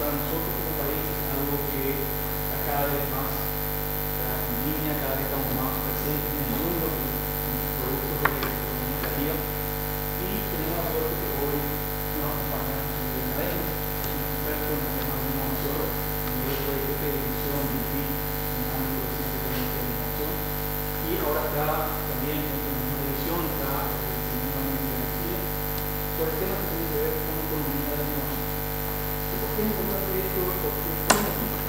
para nosotros como país es algo que está cada vez más en línea, cada vez estamos más presentes en el mundo con productos de economía creativa. Y tenemos la suerte que hoy nos acompaña Miguel Arenas, que es un experto en temas de innovación, Miguel fue jefe de división de UPI en ámbito de ciencia, tecnología e innovación. Y ahora está también en la misma división, está diseñando una energía sobre temas que tienen que ver con economía de la innovación. ¿Por qué es importante esto? Porque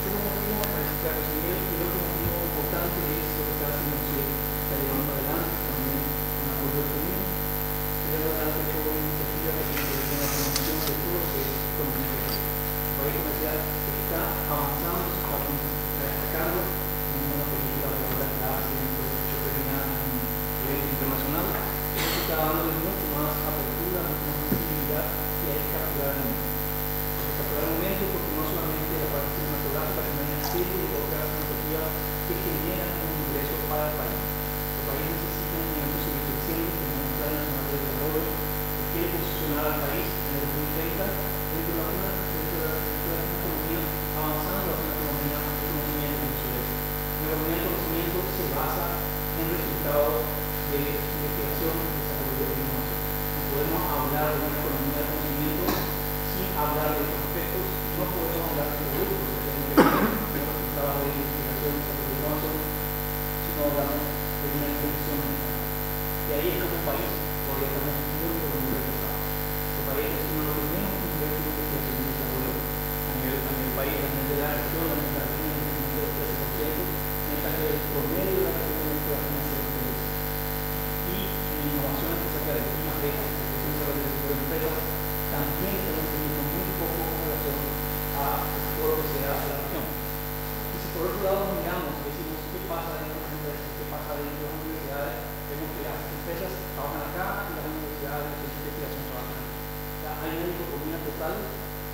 tenemos motivo para visitar a Miguel, y el otro motivo importante es lo que está haciendo Miguel. Está llevando adelante también un apoyo del común, está llevando adelante toda una iniciativa que tiene que ver con la promoción de todo lo que es economía creativa. El país comercial está avanzando, se está destacando en una película de obra que hace en el proyecto premiado en el evento internacional. Esto está dándole mucho más apertura, mucho más visibilidad, y hay que capturar el momento. Capturar el momento porque no solamente la parte cinematográfica, sino hay una serie de otras iniciativas que generan un ingreso para el país. El país necesita en el seguir creciendo, tenemos un plan nacional de desarrollo que quiere posicionar al país en el 2030 dentro de una economía avanzando hacia una economía de conocimiento y obsolescencia. La economía de conocimiento se basa en resultados de investigación, desarrollo e innovación. No podemos hablar de una economía de conocimiento sin hablar de estos aspectos. No podemos hablar de productos que tienen que ver con los resultados de investigación, desarrollo e innovación, si no hablamos de una inversión general. Y ahí es como país, todavía estamos muy retrasados. Los países es uno de los que menos invierte en investigación y desarrollo a nivel país, a nivel de la región, a nivel de la región, a nivel del 13%, mientras que el promedio de la región es de 0,3%. Y en innovación acerca de climas de la de empresas, también estamos teniendo muy poco en relación a todo lo que sea la región. Y si por otro lado miramos y decimos qué pasa dentro de las empresas, qué pasa dentro de las universidades, vemos que las empresas trabajan acá y las universidades de investigación trabajan acá. O sea, hay una dicotomía total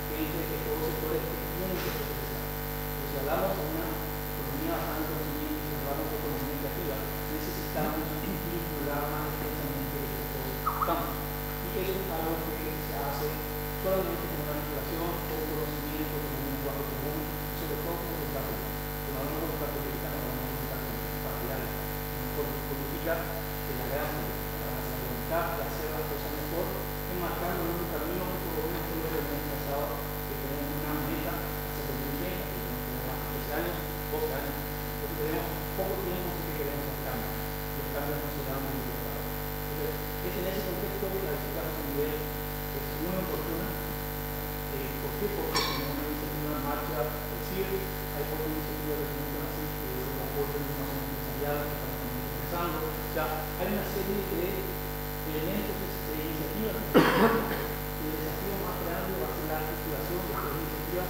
que dice que todos los sectores tienen que especializar. Pero si hablamos de una economía basada en conocimiento, si hablamos de economía creativa, necesitamos vincular más intensamente estos campos. Y eso es algo que se hace solamente con una vinculación, con conocimiento, con un lenguaje común, y sobre todo con voluntad común. Cuando hablamos de voluntad política, no hablamos de voluntad partidaria. Política de la gran voluntad de hacer las cosas mejor, enmarcando en un camino que por lo menos fue el año pasado, que tenemos una meta hacia 2030, que tenemos más de 13 años, 12 años. Entonces tenemos poco tiempo en que queremos el cambio. Y los cambios no se dan muy bien. Entonces, es en ese contexto que la visita a José Miguel es muy oportuna. ¿Por qué? Porque tenemos una iniciativa en marcha del CIR, hay otra iniciativa de Fundación así, que es el apoyo de innovación empresarial, que estamos también comenzando. O sea, hay una serie de elementos, de iniciativas. El desafío más grande va a ser la articulación de estas iniciativas,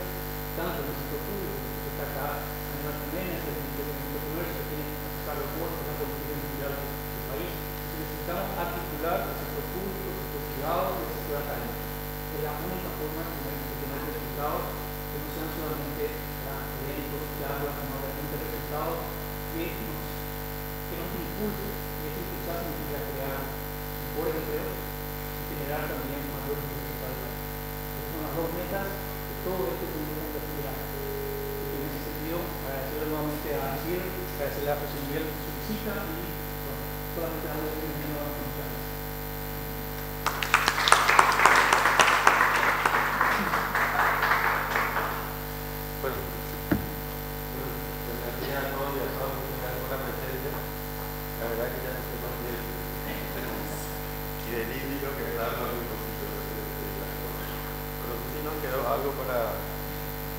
tanto en el sector público, que está acá en la Argentina, que es el comercio, que tiene que sacar los puertos, la política industrial del país. Necesitamos articular el sector público, el sector privado y el sector académico. Es la única forma de tener resultados que no sean solamente eventos, charlas, sino realmente resultados que nos impulsen. Y ese impulsar significa crear mejores empleos y generar también mayores ingresos para el país. Esas son las dos metas de todo esto que tenemos que aspirar. Y en ese sentido, agradecerle nuevamente a CIR, agradecerle a José Miguel por su visita y solamente algo que me dio a muchas gracias. Bueno, buenos días a todos y a todas, muchas gracias por la presencia. La verdad que ya no sé más bien y del híbrido que me da muy poquito pero sí nos quedó algo para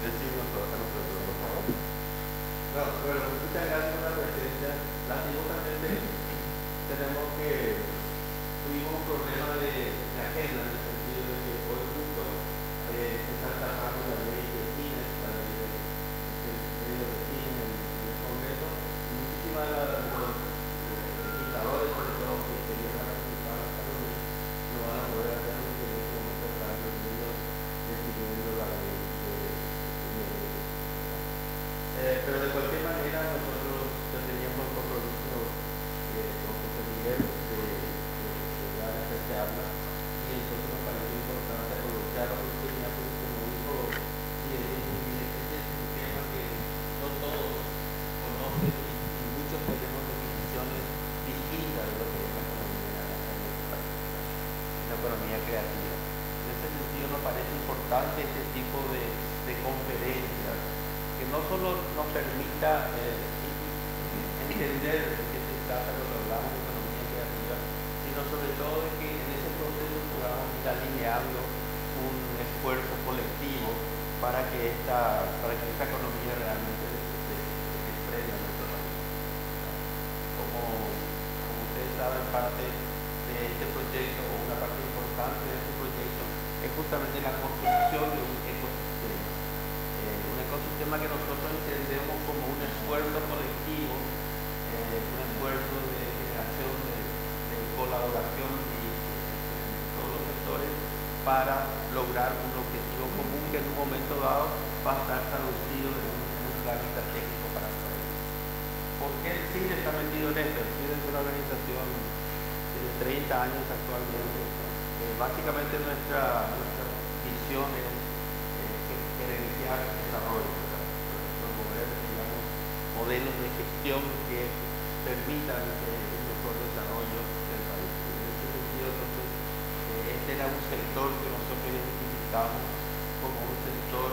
decirnos a nosotros, por favor. No, bueno, muchas gracias por la presencia. Lastimosamente tuvimos un problema de agenda, en el sentido de que hoy justo se están tratando la ley de cine, la ley de medio de cine en el Congreso, y muchísimas de los legisladores, sobre todo, que querían participar en esta reunión, no van a poder hacerlo porque en este momento están reunidos decidiendo la ley de cine. Pero de cualquier manera, nosotros ya teníamos un compromiso con José Miguel de dar esta charla, y entonces nos pareció importante aprovechar la oportunidad, porque como dijo, y es creativa. En ese sentido nos parece importante este tipo de conferencias que no solo nos permita entender de qué se trata cuando hablamos de economía creativa, sino sobre todo de que en ese proceso podamos ir alineando un esfuerzo colectivo para que esta economía realmente se exprenda en nuestro país. Como ustedes saben, parte de este proyecto, o una parte importante de este proyecto, es justamente la construcción de un ecosistema. Un ecosistema que nosotros entendemos como un esfuerzo colectivo, un esfuerzo de generación de colaboración y todos los sectores para lograr un objetivo común que en un momento dado va a estar traducido en un plan estratégico para el país. ¿Por qué el CIDE está metido en esto? El CIDE es una organización de 30 años actualmente. Básicamente nuestra visión es gerenciar el desarrollo, promover, digamos, modelos de gestión que permitan un mejor desarrollo del país. En ese sentido, entonces, este era un sector que nosotros identificamos como un sector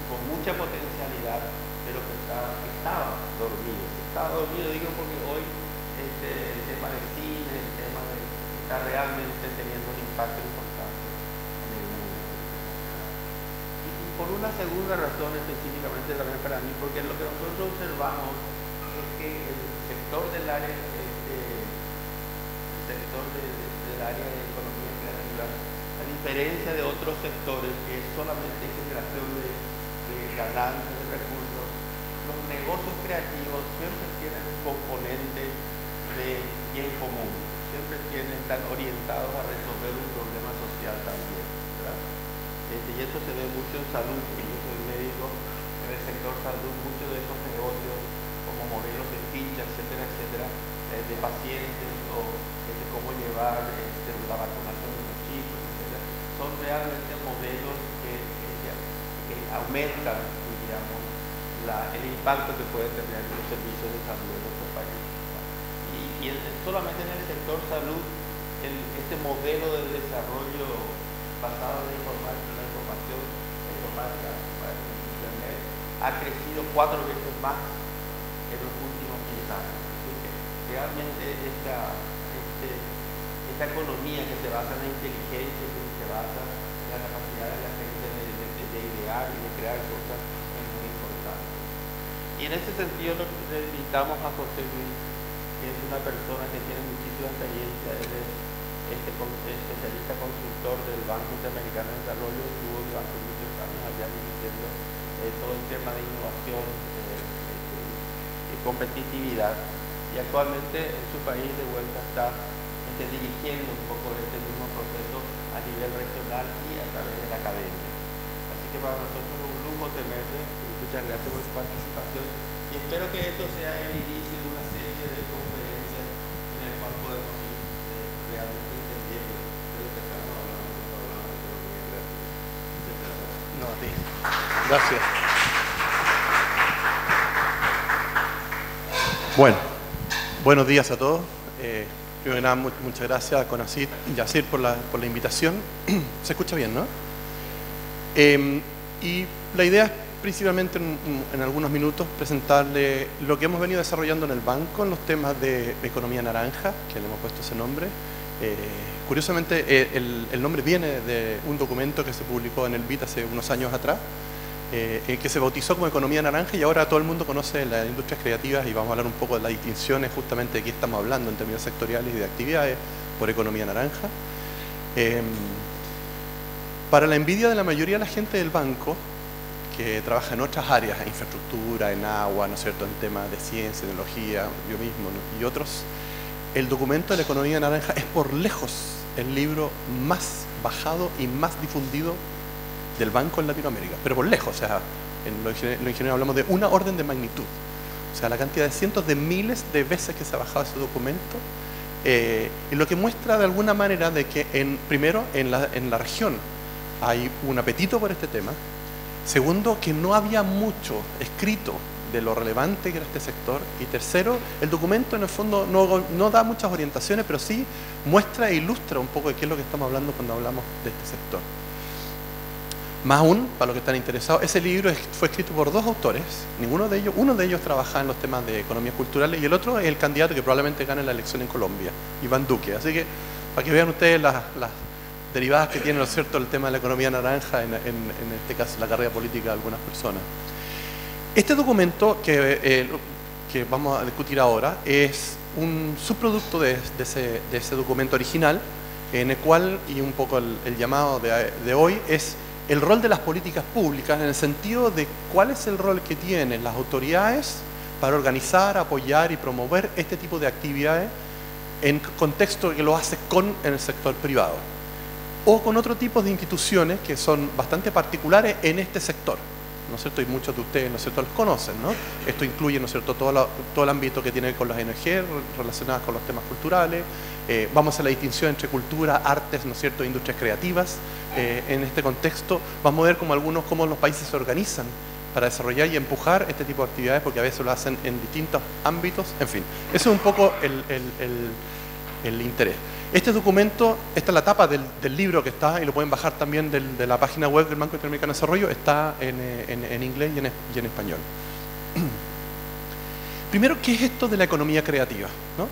con mucha potencialidad, pero que estaba dormido. Estaba dormido, digo, porque hoy el tema del cine, el tema está realmente teniendo un impacto importante en el mundo. Y por una segunda razón específicamente también para mí, porque lo que nosotros observamos es que el sector del área, del área de economía creativa, a diferencia de otros sectores que es solamente generación de ganancias, de recursos, los negocios creativos siempre tienen un componente de bien común, siempre están orientados a resolver un problema social también, ¿verdad? Y eso se ve mucho en salud, que yo soy médico, en el sector salud, muchos de esos negocios como modelos de ficha, etcétera, etcétera, de pacientes o de cómo llevar la vacunación de los chicos, etcétera, son realmente modelos que aumentan, digamos, el impacto que pueden tener los servicios de salud en nuestro país. Y solamente en el sector salud, este modelo de desarrollo basado en la información informática, Internet, ha crecido 4 veces más en los últimos 10 años. Así que realmente esta economía que se basa en la inteligencia, que se basa en la capacidad de la gente de idear y de crear cosas, es muy importante. Y en ese sentido le invitamos a José Luis, que es una persona que tiene muchísima experiencia, él es especialista consultor del Banco Interamericano de Desarrollo, estuvo durante muchos años allá dirigiendo todo el tema de innovación y competitividad, y actualmente en su país de vuelta está dirigiendo un poco este mismo proceso a nivel regional y a través de la academia. Así que para nosotros es un lujo tenerle, muchas gracias por su participación y espero que esto sea el inicio de una serie de conferencias en el cual podemos ir realmente entendiendo de lo que estamos hablando de economía creativa. Muchas gracias. No, a ti. Gracias. Bueno, buenos días a todos. Primero que nada, muchas gracias a Conacit y Yacir por la invitación. Se escucha bien, ¿no? Y la idea es principalmente en algunos minutos presentarle lo que hemos venido desarrollando en el banco en los temas de economía naranja, que le hemos puesto ese nombre. Curiosamente, el nombre viene de un documento que se publicó en el BIT hace unos años atrás, que se bautizó como economía naranja, y ahora todo el mundo conoce las industrias creativas, y vamos a hablar un poco de las distinciones justamente de qué estamos hablando en términos sectoriales y de actividades por economía naranja. Para la envidia de la mayoría de la gente del banco que trabaja en otras áreas, en infraestructura, en agua, ¿no es cierto?, en temas de ciencia, tecnología, yo mismo, ¿no?, y otros, el documento de la economía naranja es por lejos el libro más bajado y más difundido del banco en Latinoamérica, pero por lejos. O sea, en los ingenieros hablamos de una orden de magnitud. O sea, la cantidad de cientos de miles de veces que se ha bajado ese documento, y lo que muestra de alguna manera de que primero en la región hay un apetito por este tema. Segundo, que no había mucho escrito de lo relevante que era este sector. Y tercero, el documento en el fondo no da muchas orientaciones, pero sí muestra e ilustra un poco de qué es lo que estamos hablando cuando hablamos de este sector. Más aún, para los que están interesados, ese libro fue escrito por dos autores, uno de ellos trabaja en los temas de economía cultural y el otro es el candidato que probablemente gane la elección en Colombia, Iván Duque. Así que, para que vean ustedes las derivadas que tiene, ¿no es cierto?, el tema de la economía naranja, en este caso la carrera política de algunas personas. Este documento que vamos a discutir ahora es un subproducto de ese documento original, en el cual, y un poco el llamado de hoy, es el rol de las políticas públicas, en el sentido de cuál es el rol que tienen las autoridades para organizar, apoyar y promover este tipo de actividades en contexto que lo hace en el sector privado o con otro tipo de instituciones que son bastante particulares en este sector, ¿no es cierto? Y muchos de ustedes, ¿no es cierto?, los conocen, ¿no? Esto incluye, ¿no es cierto?, todo el ámbito que tiene que ver con las ONG relacionadas con los temas culturales. Vamos a hacer la distinción entre cultura, artes, ¿no es cierto?, industrias creativas. En este contexto vamos a ver cómo los países se organizan para desarrollar y empujar este tipo de actividades, porque a veces lo hacen en distintos ámbitos. En fin, ese es un poco el interés. Este documento, esta es la tapa del libro que está, y lo pueden bajar también de la página web del Banco Interamericano de Desarrollo, está en inglés y en español. Primero, ¿qué es esto de la economía creativa?, ¿no?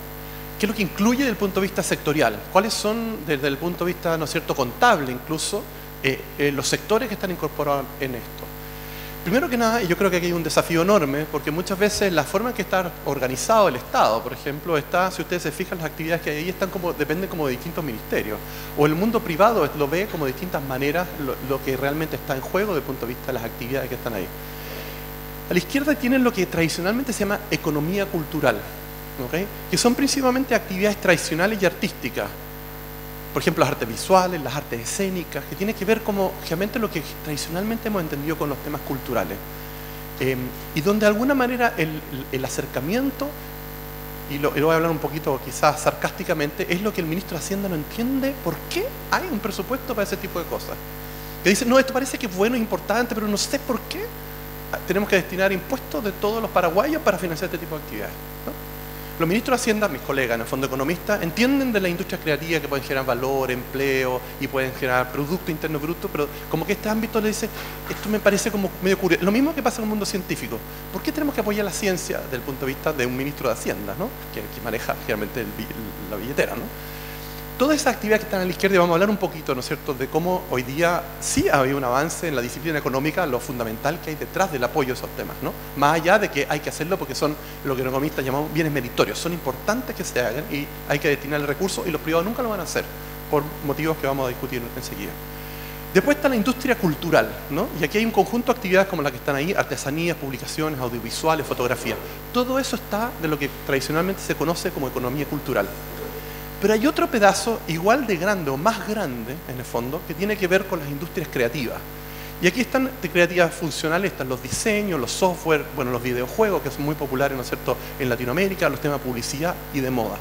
¿Qué es lo que incluye desde el punto de vista sectorial? ¿Cuáles son, desde el punto de vista, ¿no es cierto?, contable incluso, los sectores que están incorporados en esto? Primero que nada, y yo creo que aquí hay un desafío enorme, porque muchas veces la forma en que está organizado el Estado, por ejemplo, si ustedes se fijan, las actividades que hay ahí dependen como de distintos ministerios, o el mundo privado lo ve como de distintas maneras lo que realmente está en juego desde el punto de vista de las actividades que están ahí. A la izquierda tienen lo que tradicionalmente se llama economía cultural, ¿okay?, que son principalmente actividades tradicionales y artísticas. Por ejemplo, las artes visuales, las artes escénicas, que tiene que ver como realmente lo que tradicionalmente hemos entendido con los temas culturales. Y donde de alguna manera el acercamiento, y lo voy a hablar un poquito quizás sarcásticamente, es lo que el ministro de Hacienda no entiende, por qué hay un presupuesto para ese tipo de cosas. Que dice, no, esto parece que es bueno, es importante, pero no sé por qué tenemos que destinar impuestos de todos los paraguayos para financiar este tipo de actividades, ¿no? Los ministros de Hacienda, mis colegas en el fondo economistas, entienden de las industrias creativas que pueden generar valor, empleo y pueden generar Producto Interno Bruto, pero como que este ámbito le dice, esto me parece como medio curioso. Lo mismo que pasa en el mundo científico. ¿Por qué tenemos que apoyar la ciencia desde el punto de vista de un ministro de Hacienda, ¿no?, que maneja generalmente la billetera, ¿no? Todas esas actividades que están a la izquierda, y vamos a hablar un poquito, ¿no es cierto?, de cómo hoy día sí ha habido un avance en la disciplina económica, lo fundamental que hay detrás del apoyo a esos temas, ¿no? Más allá de que hay que hacerlo porque son lo que los economistas llamamos bienes meritorios, son importantes que se hagan y hay que destinar el recurso, y los privados nunca lo van a hacer, por motivos que vamos a discutir enseguida. Después está la industria cultural, ¿no? Y aquí hay un conjunto de actividades como las que están ahí, artesanías, publicaciones, audiovisuales, fotografía. Todo eso está de lo que tradicionalmente se conoce como economía cultural. Pero hay otro pedazo igual de grande o más grande, en el fondo, que tiene que ver con las industrias creativas. Y aquí están de creatividad funcionales, están los diseños, los software, bueno, los videojuegos, que son muy populares, ¿no es cierto?, en Latinoamérica, los temas de publicidad y de moda.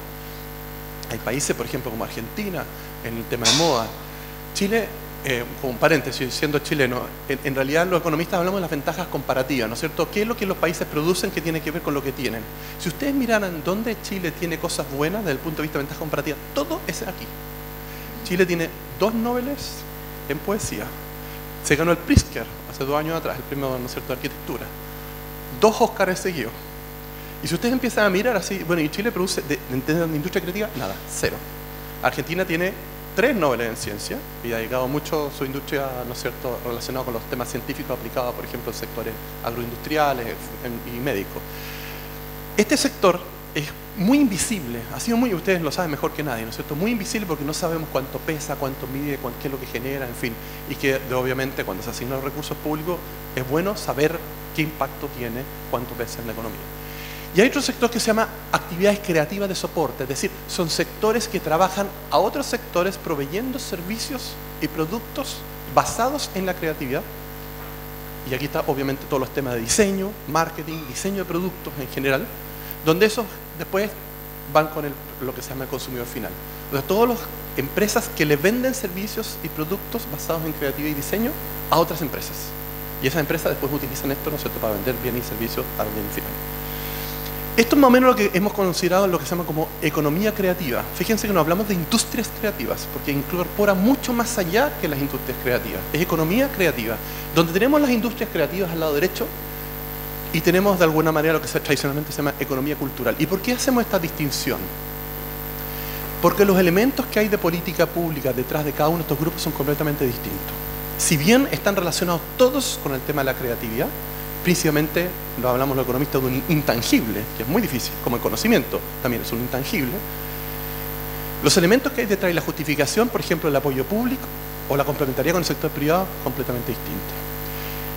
Hay países, por ejemplo, como Argentina, en el tema de moda. Chile, como un paréntesis, siendo chileno, en realidad los economistas hablamos de las ventajas comparativas, ¿no es cierto? ¿Qué es lo que los países producen que tiene que ver con lo que tienen? Si ustedes miraran dónde Chile tiene cosas buenas desde el punto de vista de ventajas comparativas, todo es aquí. Chile tiene 2 Nobeles en poesía. Se ganó el Pritzker hace 2 años atrás, el premio, ¿no es cierto?, de arquitectura. 2 Óscares seguidos. Y si ustedes empiezan a mirar así, bueno, y Chile produce, de industria creativa, nada, 0. Argentina tiene 3 Nobeles en ciencia y ha dedicado mucho su industria, ¿no es cierto?, relacionada con los temas científicos aplicados, por ejemplo, en sectores agroindustriales y médicos. Este sector es muy invisible, ha sido muy, ustedes lo saben mejor que nadie, ¿no es cierto?, muy invisible porque no sabemos cuánto pesa, cuánto mide, qué es lo que genera, en fin, y que obviamente cuando se asignan los recursos públicos es bueno saber qué impacto tiene, cuánto pesa en la economía. Y hay otro sector que se llama actividades creativas de soporte, es decir, son sectores que trabajan a otros sectores proveyendo servicios y productos basados en la creatividad. Y aquí está obviamente todos los temas de diseño, marketing, diseño de productos en general, donde esos después van con lo que se llama el consumidor final. O sea, todas las empresas que le venden servicios y productos basados en creatividad y diseño a otras empresas. Y esas empresas después utilizan esto, ¿no es cierto?, para vender bienes y servicios al bien final. Esto es más o menos lo que hemos considerado lo que se llama como economía creativa. Fíjense que no hablamos de industrias creativas, porque incorpora mucho más allá que las industrias creativas. Es economía creativa, donde tenemos las industrias creativas al lado derecho y tenemos de alguna manera lo que tradicionalmente se llama economía cultural. ¿Y por qué hacemos esta distinción? Porque los elementos que hay de política pública detrás de cada uno de estos grupos son completamente distintos. Si bien están relacionados todos con el tema de la creatividad, principalmente, lo hablamos los economistas de un intangible, que es muy difícil, como el conocimiento también es un intangible. Los elementos que hay detrás de la justificación, por ejemplo, el apoyo público o la complementariedad con el sector privado, completamente distinto.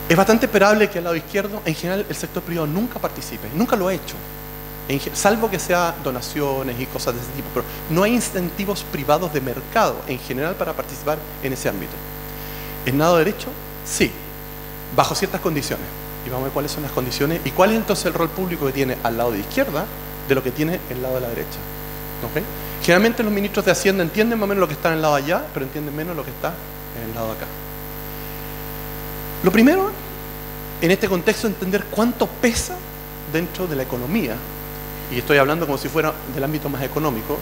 Es bastante esperable que al lado izquierdo, en general, el sector privado nunca participe, nunca lo ha hecho, salvo que sea donaciones y cosas de ese tipo, pero no hay incentivos privados de mercado en general para participar en ese ámbito. ¿En lado derecho? Sí, bajo ciertas condiciones. Y vamos a ver cuáles son las condiciones y cuál es entonces el rol público que tiene al lado de izquierda de lo que tiene el lado de la derecha. ¿Okay? Generalmente los ministros de Hacienda entienden más o menos lo que está en el lado de allá, pero entienden menos lo que está en el lado de acá. Lo primero, en este contexto, entender cuánto pesa dentro de la economía, y estoy hablando como si fuera del ámbito más económico,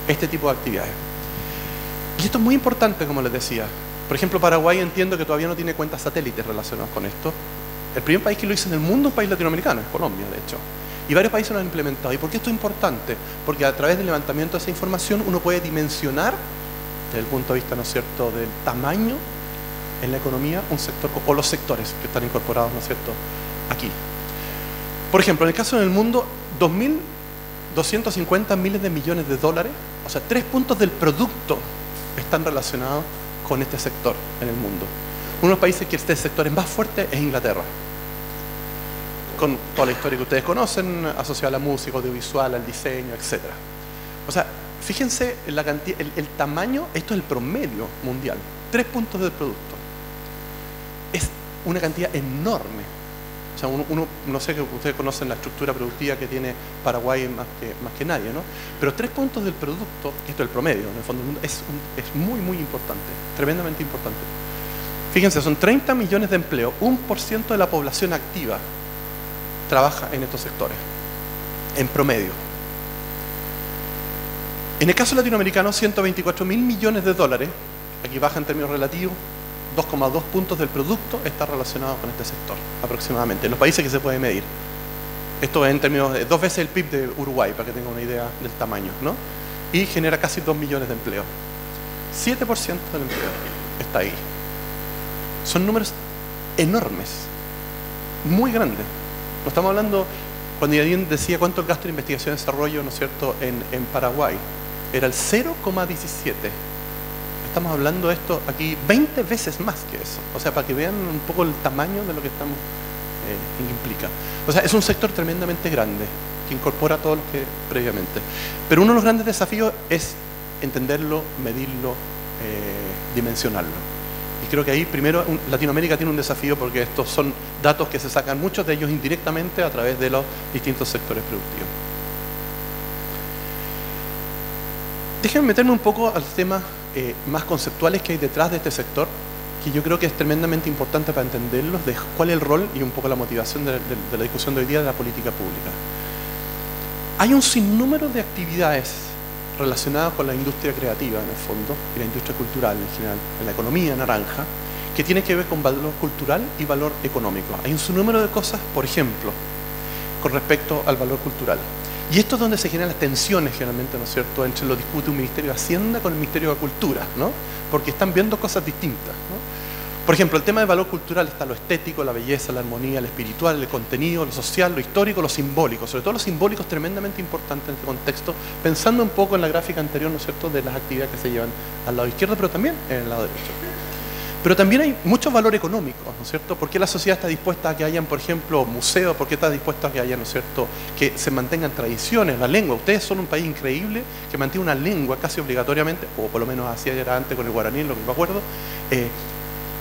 este tipo de actividades. Y esto es muy importante, como les decía. Por ejemplo, Paraguay entiendo que todavía no tiene cuentas satélites relacionadas con esto. El primer país que lo hizo en el mundo es un país latinoamericano, es Colombia, de hecho. Y varios países lo han implementado. ¿Y por qué esto es importante? Porque a través del levantamiento de esa información uno puede dimensionar, desde el punto de vista, ¿no es cierto?, del tamaño en la economía, un sector, o los sectores que están incorporados, ¿no es cierto?, aquí. Por ejemplo, en el caso del mundo, 2.250 miles de millones de dólares, o sea, 3 puntos del producto están relacionados con este sector en el mundo. Uno de los países que este sector es más fuerte es Inglaterra, con toda la historia que ustedes conocen, asociada a la música, audiovisual, al diseño, etc. O sea, fíjense la cantidad, el tamaño, esto es el promedio mundial, 3 puntos del producto. Es una cantidad enorme. O sea, uno no sé que ustedes conocen la estructura productiva que tiene Paraguay más que nadie, ¿no? Pero 3 puntos del producto, esto es el promedio, en el fondo del mundo, es muy, muy importante, tremendamente importante. Fíjense, son 30 millones de empleos, 1% de la población activa trabaja en estos sectores, en promedio. En el caso latinoamericano, 124 mil millones de dólares, aquí baja en términos relativos, 2,2 puntos del producto está relacionado con este sector, aproximadamente, en los países que se puede medir. Esto es en términos de 2 veces el PIB de Uruguay, para que tengan una idea del tamaño, ¿no? Y genera casi 2 millones de empleos. 7% del empleo está ahí. Son números enormes, muy grandes. No estamos hablando, cuando alguien decía cuánto el gasto de investigación y desarrollo, ¿no es cierto?, en Paraguay, era el 0,17. Estamos hablando de esto aquí 20 veces más que eso. O sea, para que vean un poco el tamaño de lo que estamos implica. O sea, es un sector tremendamente grande, que incorpora todo lo que previamente. Pero uno de los grandes desafíos es entenderlo, medirlo, dimensionarlo. Y creo que ahí primero Latinoamérica tiene un desafío porque estos son datos que se sacan muchos de ellos indirectamente a través de los distintos sectores productivos. Déjenme meterme un poco a los temas más conceptuales que hay detrás de este sector, que yo creo que es tremendamente importante para entenderlos, de cuál es el rol y un poco la motivación de la discusión de hoy día de la política pública. Hay un sinnúmero de actividades relacionadas con la industria creativa, en el fondo, y la industria cultural en general, en la economía naranja, que tiene que ver con valor cultural y valor económico. Hay un sinnúmero de cosas, por ejemplo, con respecto al valor cultural. Y esto es donde se generan las tensiones, generalmente, ¿no es cierto?, entre lo discute un Ministerio de Hacienda con el Ministerio de Cultura, ¿no? Porque están viendo cosas distintas, ¿no? Por ejemplo, el tema del valor cultural está lo estético, la belleza, la armonía, lo espiritual, el contenido, lo social, lo histórico, lo simbólico. Sobre todo lo simbólico es tremendamente importante en este contexto, pensando un poco en la gráfica anterior, ¿no es cierto?, de las actividades que se llevan al lado izquierdo, pero también en el lado derecho. Pero también hay mucho valor económico, ¿no es cierto? ¿Por qué la sociedad está dispuesta a que hayan, por ejemplo, museos? ¿Por qué está dispuesta a que haya, ¿no es cierto?, que se mantengan tradiciones, la lengua? Ustedes son un país increíble que mantiene una lengua casi obligatoriamente, o por lo menos así era antes con el guaraní, lo que me acuerdo.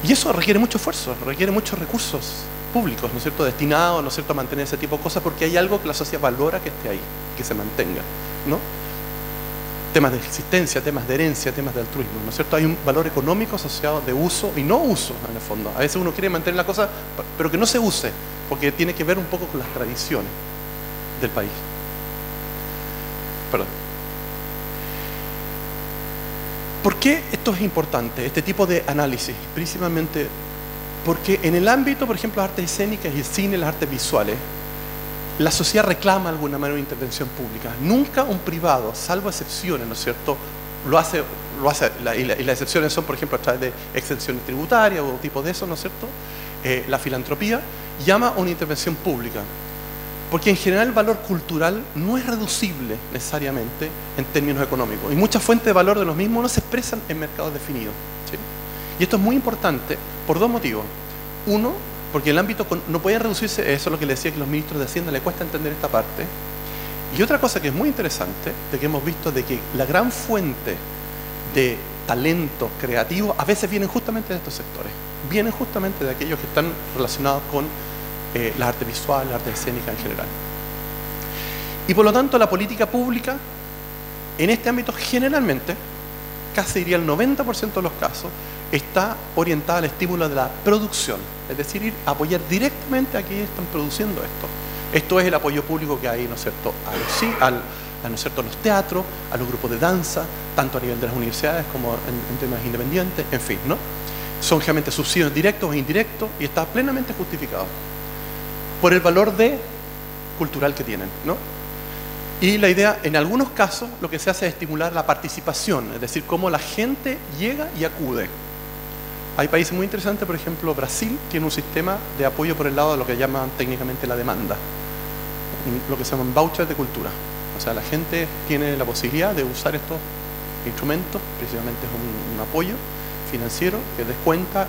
Y eso requiere mucho esfuerzo, requiere muchos recursos públicos, ¿no es cierto?, destinados, ¿no es cierto?, a mantener ese tipo de cosas, porque hay algo que la sociedad valora que esté ahí, que se mantenga, ¿no? temas de existencia, temas de herencia, temas de altruismo, ¿no es cierto? Hay un valor económico asociado de uso y no uso, en el fondo. A veces uno quiere mantener la cosa, pero que no se use, porque tiene que ver un poco con las tradiciones del país. Perdón. ¿Por qué esto es importante, este tipo de análisis? Principalmente porque en el ámbito, por ejemplo, de las artes escénicas y el cine, las artes visuales, la sociedad reclama de alguna manera una intervención pública. Nunca un privado, salvo excepciones, ¿no es cierto?, lo hace y las excepciones son, por ejemplo, a través de exenciones tributarias o tipo de eso, ¿no es cierto? La filantropía llama a una intervención pública. Porque en general el valor cultural no es reducible necesariamente en términos económicos. Y muchas fuentes de valor de los mismos no se expresan en mercados definidos, ¿sí? Y esto es muy importante por dos motivos. Uno, porque el ámbito no puede reducirse, eso es lo que le decía que los ministros de Hacienda le cuesta entender esta parte. Y otra cosa que es muy interesante, de que hemos visto de que la gran fuente de talento creativo a veces vienen justamente de estos sectores. Vienen justamente de aquellos que están relacionados con las artes visuales, las artes escénicas en general. Y por lo tanto la política pública en este ámbito generalmente, casi diría el 90% de los casos, está orientada al estímulo de la producción, es decir, ir a apoyar directamente a quienes están produciendo esto. Esto es el apoyo público que hay, ¿no es cierto?, ¿no es cierto?, a los teatros, a los grupos de danza, tanto a nivel de las universidades como en temas independientes, en fin, ¿no? Son generalmente subsidios directos e indirectos y está plenamente justificado por el valor cultural que tienen, ¿no? Y la idea, en algunos casos, lo que se hace es estimular la participación, es decir, cómo la gente llega y acude. Hay países muy interesantes, por ejemplo, Brasil tiene un sistema de apoyo por el lado de lo que llaman técnicamente la demanda, lo que se llaman vouchers de cultura. O sea, la gente tiene la posibilidad de usar estos instrumentos, precisamente es un apoyo financiero que descuenta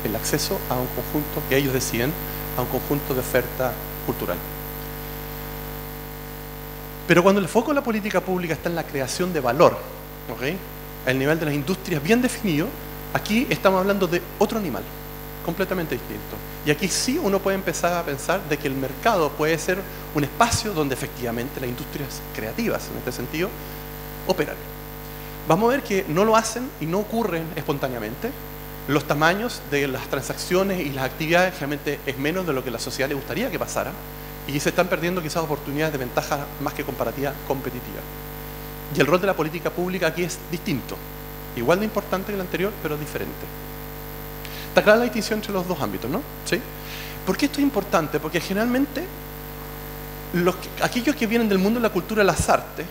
el acceso a un conjunto que ellos deciden, a un conjunto de oferta cultural. Pero cuando el foco de la política pública está en la creación de valor, ¿okay?, el nivel de las industrias bien definido, aquí estamos hablando de otro animal, completamente distinto. Y aquí sí uno puede empezar a pensar de que el mercado puede ser un espacio donde efectivamente las industrias creativas, en este sentido, operan. Vamos a ver que no lo hacen y no ocurren espontáneamente. Los tamaños de las transacciones y las actividades realmente es menos de lo que la sociedad le gustaría que pasara. Y se están perdiendo quizás oportunidades de ventaja más que comparativa competitiva. Y el rol de la política pública aquí es distinto. Igual de importante que el anterior, pero diferente. Está clara la distinción entre los dos ámbitos, ¿no? ¿Sí? ¿Por qué esto es importante? Porque generalmente aquellos que vienen del mundo de la cultura y las artes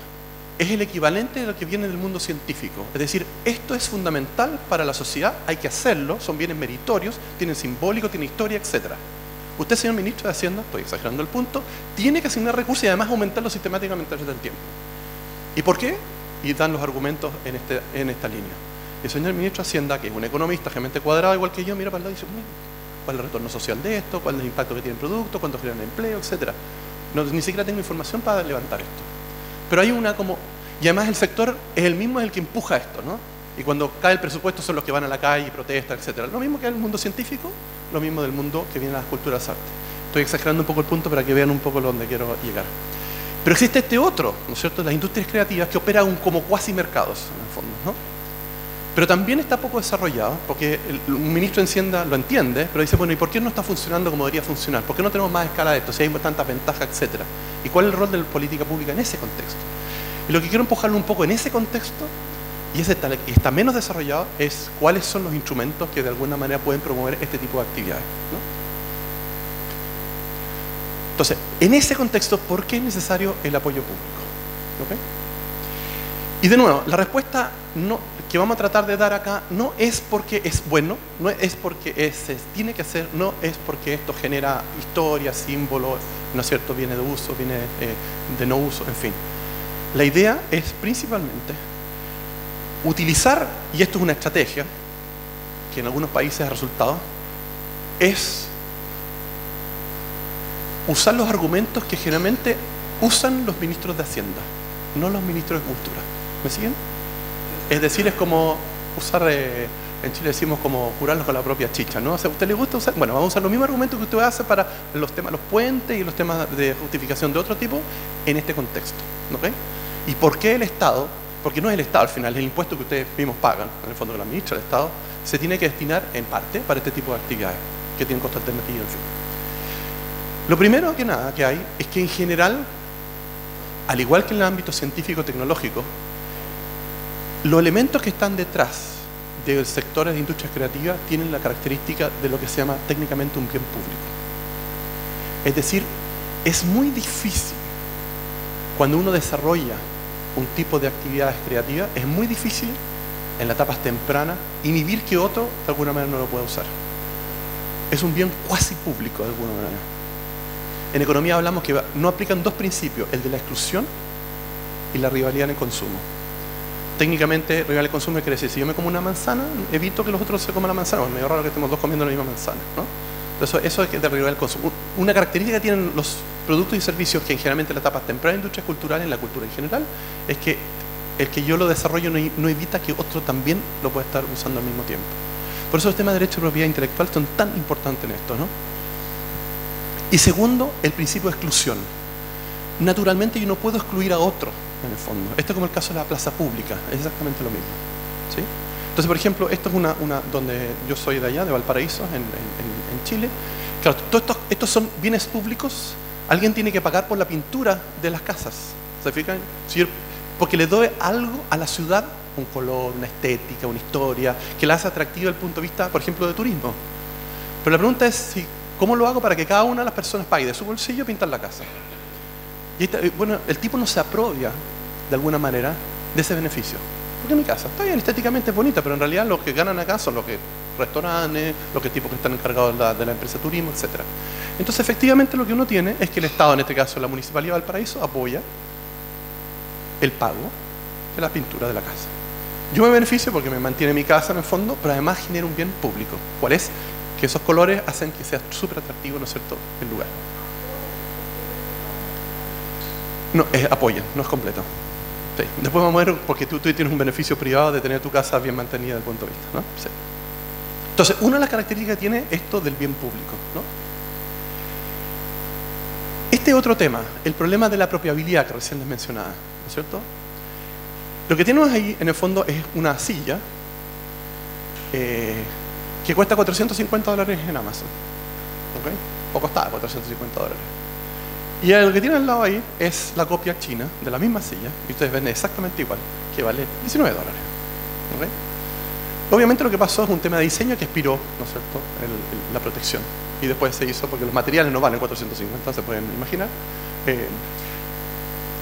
es el equivalente de lo que viene del mundo científico. Es decir, esto es fundamental para la sociedad, hay que hacerlo, son bienes meritorios, tienen simbólico, tienen historia, etc. Usted, señor ministro de Hacienda, estoy exagerando el punto, tiene que asignar recursos y además aumentarlos sistemáticamente desde el tiempo. ¿Y por qué? Y dan los argumentos en esta línea. El señor ministro de Hacienda, que es un economista realmente cuadrado, igual que yo, mira para el lado y dice, ¿cuál es el retorno social de esto? ¿Cuál es el impacto que tiene el producto? ¿Cuánto generan empleo? Etcétera. No, ni siquiera tengo información para levantar esto. Pero hay una como... Y además el sector es el mismo, es el que empuja esto, ¿no? Y cuando cae el presupuesto son los que van a la calle y protestan, etcétera. Lo mismo que en el mundo científico, lo mismo del mundo que viene a las culturas artes. Estoy exagerando un poco el punto para que vean un poco donde quiero llegar. Pero existe este otro, ¿no es cierto?, las industrias creativas que operan como cuasi mercados, en el fondo, ¿no? Pero también está poco desarrollado, porque un ministro de Hacienda lo entiende, pero dice, bueno, ¿y por qué no está funcionando como debería funcionar? ¿Por qué no tenemos más escala de esto? Si hay tantas ventajas, etcétera. ¿Y cuál es el rol de la política pública en ese contexto? Y lo que quiero empujarlo un poco en ese contexto, y está menos desarrollado, es cuáles son los instrumentos que de alguna manera pueden promover este tipo de actividades, ¿no? Entonces, en ese contexto, ¿por qué es necesario el apoyo público? ¿Okay? Y de nuevo, la respuesta que vamos a tratar de dar acá no es porque es bueno, no es porque se tiene que hacer, no es porque esto genera historia, símbolo, ¿no es cierto?, viene de uso, viene de no uso, en fin. La idea es principalmente utilizar, y esto es una estrategia que en algunos países ha resultado, es usar los argumentos que generalmente usan los ministros de Hacienda, no los ministros de Cultura. ¿Me siguen? Es decir, es como usar, en Chile decimos como curarlos con la propia chicha, ¿no? O sea, ¿a usted le gusta usar? Bueno, vamos a usar los mismos argumentos que usted hace para los temas, los puentes y los temas de justificación de otro tipo en este contexto, ¿ok? ¿Y por qué el Estado porque no es el Estado al final, es el impuesto que ustedes mismos pagan, en el fondo que lo administra el Estado, se tiene que destinar en parte para este tipo de actividades que tienen costo alternativo, en fin. Lo primero que nada que hay es que en general, al igual que en el ámbito científico-tecnológico, los elementos que están detrás de sectores de industrias creativas tienen la característica de lo que se llama técnicamente un bien público. Es decir, es muy difícil cuando uno desarrolla un tipo de actividades creativas, es muy difícil en las etapas tempranas inhibir que otro de alguna manera no lo pueda usar. Es un bien cuasi público de alguna manera. En economía hablamos que no aplican dos principios, el de la exclusión y la rivalidad en el consumo. Técnicamente, rivalidad en el consumo quiere decir, si yo me como una manzana, evito que los otros se coman la manzana. Bueno, es medio raro que estemos dos comiendo la misma manzana, ¿no? Eso es de rivalidad en el consumo. Una característica que tienen los productos y servicios que generalmente en la etapa temprana de industrias culturales, en la cultura en general, es que el que yo lo desarrollo no evita que otro también lo pueda estar usando al mismo tiempo. Por eso los temas de derecho de propiedad intelectual son tan importantes en esto, ¿no? Y segundo, el principio de exclusión. Naturalmente yo no puedo excluir a otro, en el fondo. Esto es como el caso de la plaza pública, es exactamente lo mismo, ¿sí? Entonces, por ejemplo, esto es una donde yo soy de allá, de Valparaíso, en Chile. Claro, todos estos son bienes públicos. Alguien tiene que pagar por la pintura de las casas, ¿se fijan? Porque le doy algo a la ciudad, un color, una estética, una historia, que la hace atractiva desde el punto de vista, por ejemplo, de turismo. Pero la pregunta es, ¿cómo lo hago para que cada una de las personas pague de su bolsillo pintar la casa? Y bueno, el tipo no se apropia, de alguna manera, de ese beneficio. Porque mi casa está bien, estéticamente es bonita, pero en realidad los que ganan acá son los que restaurantes, los que tipos que están encargados de la empresa de turismo, etc. Entonces, efectivamente, lo que uno tiene es que el Estado, en este caso la Municipalidad de Valparaíso, apoya el pago de la pintura de la casa. Yo me beneficio porque me mantiene mi casa en el fondo, pero además genera un bien público. ¿Cuál es? Que esos colores hacen que sea súper atractivo, ¿no es cierto?, el lugar. No, apoyan, no es completo. Sí. Después vamos a ver, porque tú tienes un beneficio privado de tener tu casa bien mantenida desde el punto de vista, ¿no? Sí. Entonces, una de las características que tiene esto del bien público, ¿no? Este otro tema, el problema de la apropiabilidad que recién les mencionaba, ¿no es cierto? Lo que tenemos ahí, en el fondo, es una silla que cuesta $450 en Amazon, ¿ok? O costaba $450. Y el que tiene al lado ahí es la copia china de la misma silla, y ustedes ven exactamente igual, que vale $19. ¿Okay? Obviamente lo que pasó es un tema de diseño que expiró, ¿no es cierto?, la protección. Y después se hizo, porque los materiales no valen $450, se pueden imaginar.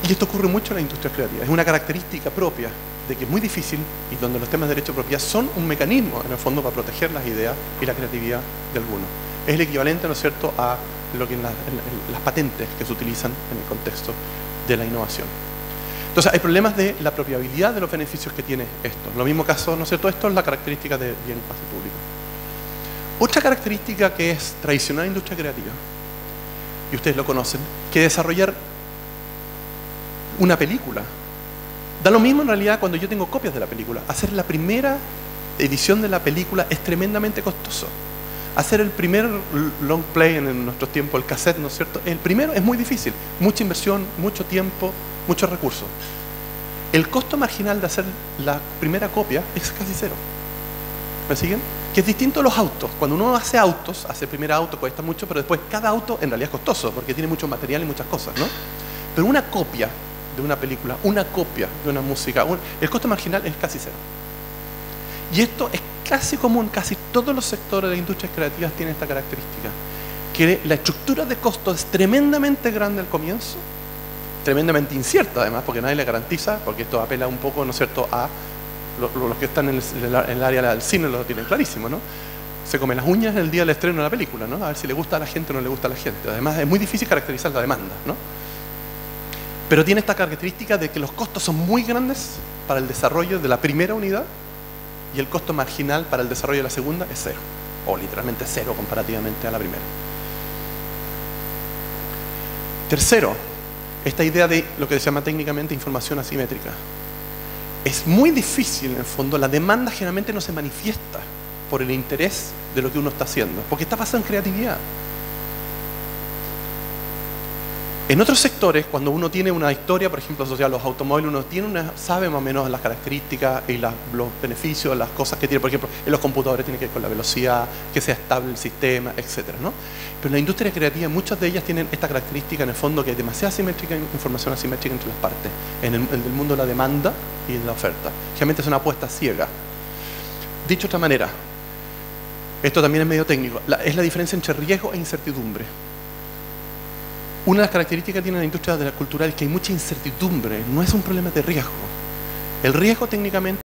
Y esto ocurre mucho en la industria creativa. Es una característica propia de que es muy difícil y donde los temas de derecho de propiedad son un mecanismo, en el fondo, para proteger las ideas y la creatividad de algunos. Es el equivalente, ¿no es cierto?, a lo que en las patentes que se utilizan en el contexto de la innovación. Entonces, hay problemas de la apropiabilidad de los beneficios que tiene esto. Lo mismo caso, ¿no es cierto?, esto es la característica de bien cuasi público. Otra característica que es tradicional en la industria creativa, y ustedes lo conocen, que desarrollar una película. Da lo mismo en realidad cuando yo tengo copias de la película. Hacer la primera edición de la película es tremendamente costoso. Hacer el primer long play en nuestros tiempos, el cassette, ¿no es cierto? El primero es muy difícil. Mucha inversión, mucho tiempo, muchos recursos. El costo marginal de hacer la primera copia es casi cero. ¿Me siguen? Que es distinto a los autos. Cuando uno hace autos, hace el primer auto, cuesta mucho, pero después cada auto en realidad es costoso, porque tiene mucho material y muchas cosas, ¿no? Pero una copia de una película, una copia de una música, el costo marginal es casi cero. Y esto es casi común, casi todos los sectores de industrias creativas tienen esta característica, que la estructura de costo es tremendamente grande al comienzo, tremendamente incierta además, porque nadie le garantiza, porque esto apela un poco, ¿no es cierto?, a los que están en el área del cine lo tienen clarísimo, ¿no? Se comen las uñas el día del estreno de la película, ¿no? A ver si le gusta a la gente o no le gusta a la gente. Además, es muy difícil caracterizar la demanda, ¿no? Pero tiene esta característica de que los costos son muy grandes para el desarrollo de la primera unidad y el costo marginal para el desarrollo de la segunda es cero, o literalmente cero comparativamente a la primera. Tercero, esta idea de lo que se llama técnicamente información asimétrica. Es muy difícil, en el fondo, la demanda generalmente no se manifiesta por el interés de lo que uno está haciendo, porque está basado en creatividad. En otros sectores, cuando uno tiene una historia, por ejemplo, asociada a los automóviles, uno sabe más o menos las características y los beneficios, las cosas que tiene. Por ejemplo, en los computadores tiene que ver con la velocidad, que sea estable el sistema, etc., ¿no? Pero en la industria creativa, muchas de ellas tienen esta característica, en el fondo, que es demasiada información asimétrica entre las partes, en el mundo de la demanda y en la oferta. Generalmente es una apuesta ciega. Dicho de otra manera, esto también es medio técnico, es la diferencia entre riesgo e incertidumbre. Una de las características que tiene la industria de la cultural es que hay mucha incertidumbre, no es un problema de riesgo. El riesgo técnicamente